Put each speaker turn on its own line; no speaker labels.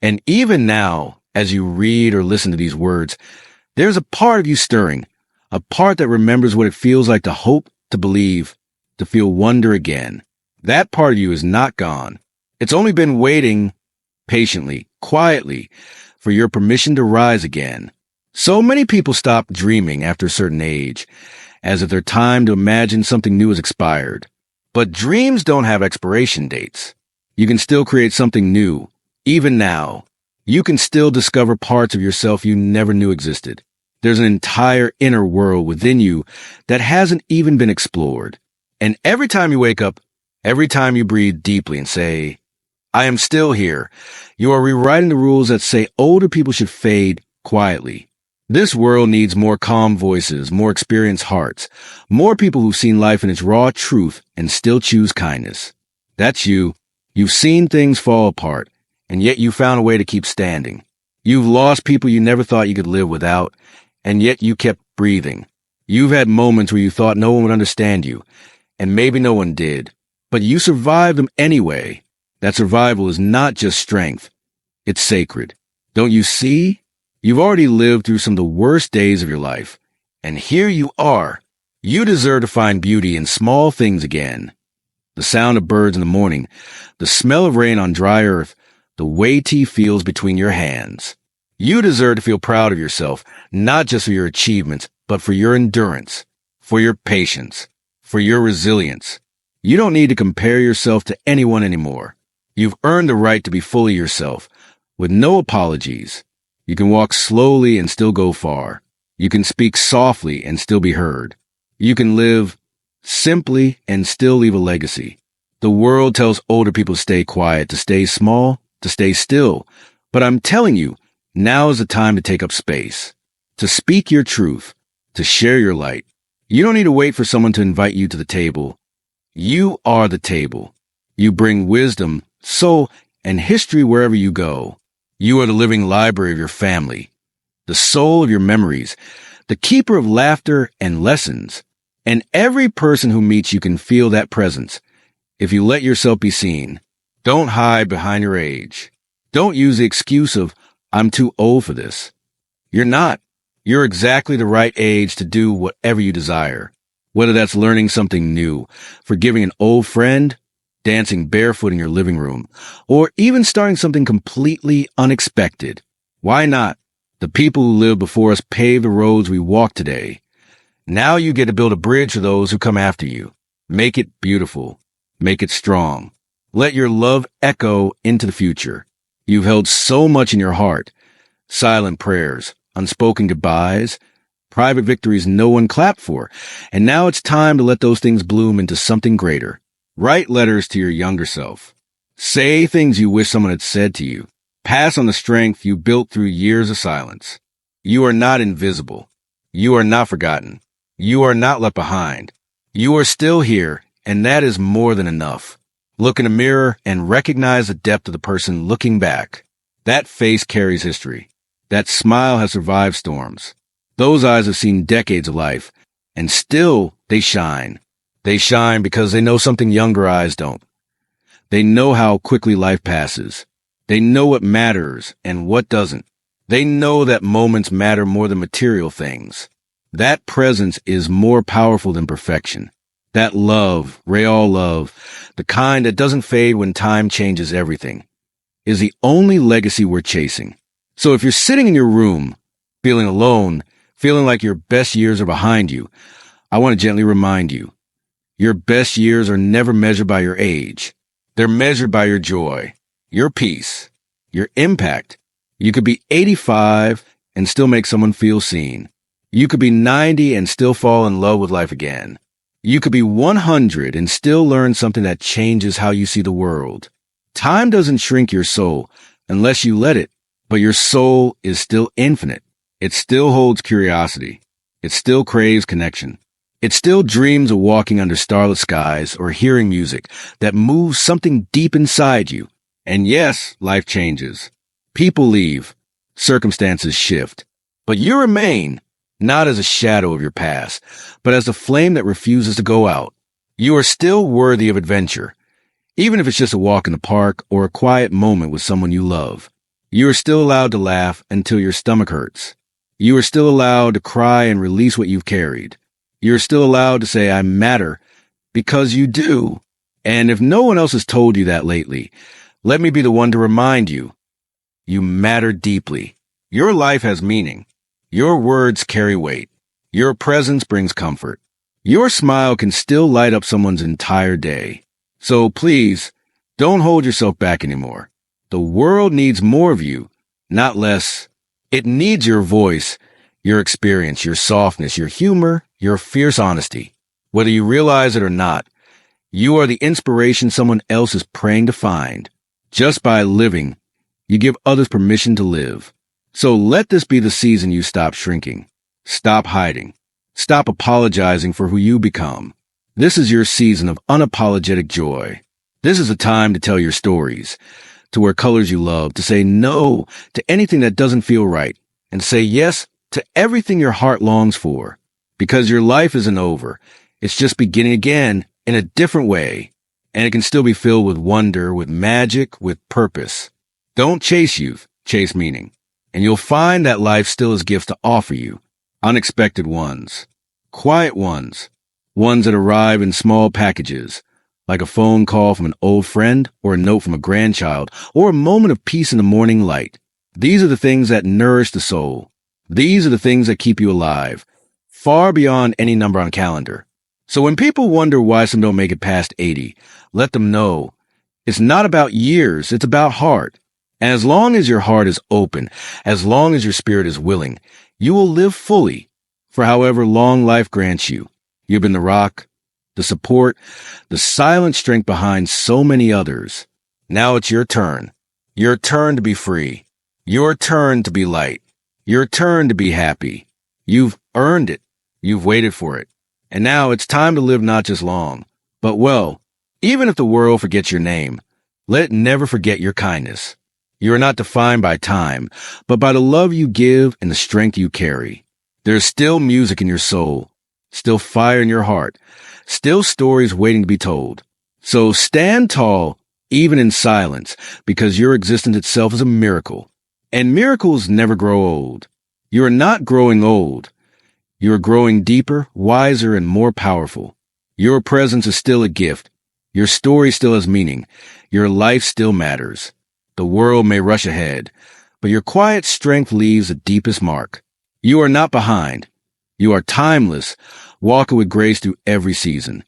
And even now, as you read or listen to these words, there's a part of you stirring, a part that remembers what it feels like to hope, to believe, to feel wonder again. That part of you is not gone. It's only been waiting patiently, quietly, for your permission to rise again. So many people stop dreaming after a certain age, as if their time to imagine something new has expired. But dreams don't have expiration dates. You can still create something new, even now. You can still discover parts of yourself you never knew existed. There's an entire inner world within you that hasn't even been explored. And every time you wake up, every time you breathe deeply and say, I am still here, you are rewriting the rules that say older people should fade quietly. This world needs more calm voices, more experienced hearts, more people who've seen life in its raw truth and still choose kindness. That's you. You've seen things fall apart, and yet you found a way to keep standing. You've lost people you never thought you could live without, and yet you kept breathing. You've had moments where you thought no one would understand you, and maybe no one did, but you survived them anyway. That survival is not just strength. It's sacred. Don't you see? You've already lived through some of the worst days of your life, and here you are. You deserve to find beauty in small things again. The sound of birds in the morning, the smell of rain on dry earth, the way tea feels between your hands. You deserve to feel proud of yourself, not just for your achievements, but for your endurance, for your patience, for your resilience. You don't need to compare yourself to anyone anymore. You've earned the right to be fully yourself, with no apologies. You can walk slowly and still go far. You can speak softly and still be heard. You can live simply and still leave a legacy. The world tells older people to stay quiet, to stay small, to stay still. But I'm telling you, now is the time to take up space, to speak your truth, to share your light. You don't need to wait for someone to invite you to the table. You are the table. You bring wisdom, soul, and history wherever you go. You are the living library of your family, the soul of your memories, the keeper of laughter and lessons. And every person who meets you can feel that presence if you let yourself be seen. Don't hide behind your age. Don't use the excuse of, I'm too old for this. You're not. You're exactly the right age to do whatever you desire. Whether that's learning something new, forgiving an old friend, dancing barefoot in your living room, or even starting something completely unexpected. Why not? The people who lived before us paved the roads we walk today. Now you get to build a bridge for those who come after you. Make it beautiful. Make it strong. Let your love echo into the future. You've held so much in your heart. Silent prayers, unspoken goodbyes, private victories no one clapped for. And now it's time to let those things bloom into something greater. Write letters to your younger self. Say things you wish someone had said to you. Pass on the strength you built through years of silence. You are not invisible. You are not forgotten. You are not left behind. You are still here, and that is more than enough. Look in a mirror and recognize the depth of the person looking back. That face carries history. That smile has survived storms. Those eyes have seen decades of life, and still they shine. They shine because they know something younger eyes don't. They know how quickly life passes. They know what matters and what doesn't. They know that moments matter more than material things. That presence is more powerful than perfection. That love, real love, the kind that doesn't fade when time changes everything, is the only legacy we're chasing. So if you're sitting in your room, feeling alone, feeling like your best years are behind you, I want to gently remind you, your best years are never measured by your age. They're measured by your joy, your peace, your impact. You could be 85 and still make someone feel seen. You could be 90 and still fall in love with life again. You could be 100 and still learn something that changes how you see the world. Time doesn't shrink your soul unless you let it, but your soul is still infinite. It still holds curiosity. It still craves connection. It still dreams of walking under starlit skies or hearing music that moves something deep inside you. And yes, life changes. People leave. Circumstances shift. But you remain, not as a shadow of your past, but as a flame that refuses to go out. You are still worthy of adventure, even if it's just a walk in the park or a quiet moment with someone you love. You are still allowed to laugh until your stomach hurts. You are still allowed to cry and release what you've carried. You're still allowed to say, I matter, because you do. And if no one else has told you that lately, let me be the one to remind you. You matter deeply. Your life has meaning. Your words carry weight. Your presence brings comfort. Your smile can still light up someone's entire day. So please, don't hold yourself back anymore. The world needs more of you, not less. It needs your voice, your experience, your softness, your humor, your fierce honesty. Whether you realize it or not, you are the inspiration someone else is praying to find. Just by living, you give others permission to live. So let this be the season you stop shrinking. Stop hiding. Stop apologizing for who you become. This is your season of unapologetic joy. This is a time to tell your stories, to wear colors you love, to say no to anything that doesn't feel right, and say yes to everything your heart longs for. Because your life isn't over. It's just beginning again in a different way. And it can still be filled with wonder, with magic, with purpose. Don't chase youth, chase meaning. And you'll find that life still has gifts to offer you. Unexpected ones. Quiet ones. Ones that arrive in small packages, like a phone call from an old friend or a note from a grandchild or a moment of peace in the morning light. These are the things that nourish the soul. These are the things that keep you alive, far beyond any number on a calendar. So when people wonder why some don't make it past 80, let them know it's not about years, it's about heart. And as long as your heart is open, as long as your spirit is willing, you will live fully for however long life grants you. You've been the rock, the support, the silent strength behind so many others. Now it's your turn. Your turn to be free. Your turn to be light. Your turn to be happy. You've earned it. You've waited for it. And now it's time to live not just long, but well. Even if the world forgets your name, let it never forget your kindness. You are not defined by time, but by the love you give and the strength you carry. There's still music in your soul, still fire in your heart, still stories waiting to be told. So stand tall, even in silence, because your existence itself is a miracle. And miracles never grow old. You are not growing old. You are growing deeper, wiser, and more powerful. Your presence is still a gift. Your story still has meaning. Your life still matters. The world may rush ahead, but your quiet strength leaves the deepest mark. You are not behind. You are timeless, walking with grace through every season.